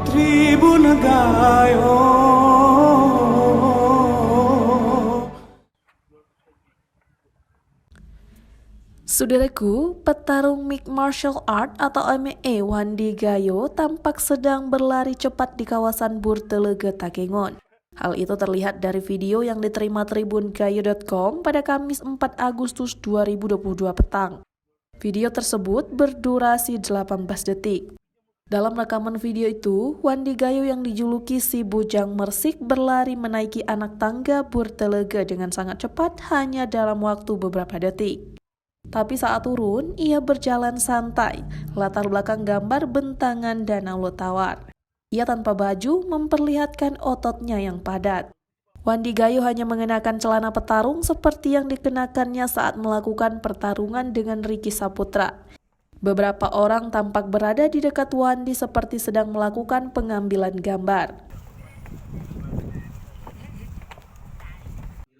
Tribun Gayo. Saudaraku, petarung mixed martial art atau MMA Wandi Gayo tampak sedang berlari cepat di kawasan Burtelega, Takengon. Hal itu terlihat dari video yang diterima tribungayo.com pada Kamis 4 Agustus 2022 petang. Video tersebut berdurasi 18 detik. Dalam rekaman video itu, Wandi Gayo yang dijuluki si Bujang Mersik berlari menaiki anak tangga Burtelega dengan sangat cepat hanya dalam waktu beberapa detik. Tapi saat turun, ia berjalan santai, latar belakang gambar bentangan Danau Lotawar. Ia tanpa baju memperlihatkan ototnya yang padat. Wandi Gayo hanya mengenakan celana petarung seperti yang dikenakannya saat melakukan pertarungan dengan Ricky Saputra. Beberapa orang tampak berada di dekat Wandi seperti sedang melakukan pengambilan gambar.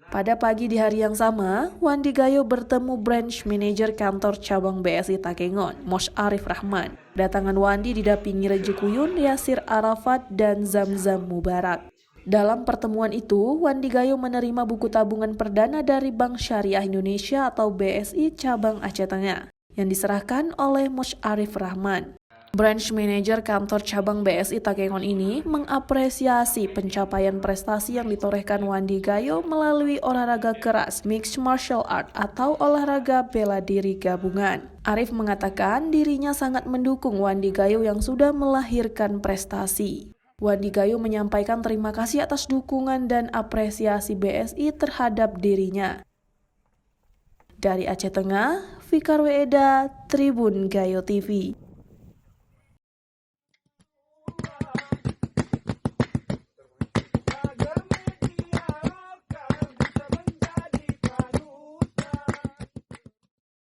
Pada pagi di hari yang sama, Wandi Gayo bertemu branch manager kantor cabang BSI Takengon, Mos Arif Rahman. Datangan Wandi didampingi Reji Kuyun, Yasir Arafat, dan Zamzam Mubarak. Dalam pertemuan itu, Wandi Gayo menerima buku tabungan perdana dari Bank Syariah Indonesia atau BSI cabang Aceh Tengah, yang diserahkan oleh Mos Arif Rahman. Branch manager kantor cabang BSI Takengon ini mengapresiasi pencapaian prestasi yang ditorehkan Wandi Gayo melalui olahraga keras mixed martial art atau olahraga bela diri gabungan. Arif mengatakan dirinya sangat mendukung Wandi Gayo yang sudah melahirkan prestasi. Wandi Gayo menyampaikan terima kasih atas dukungan dan apresiasi BSI terhadap dirinya. Dari Aceh Tengah, Fikar Weda, Tribun Gayo TV.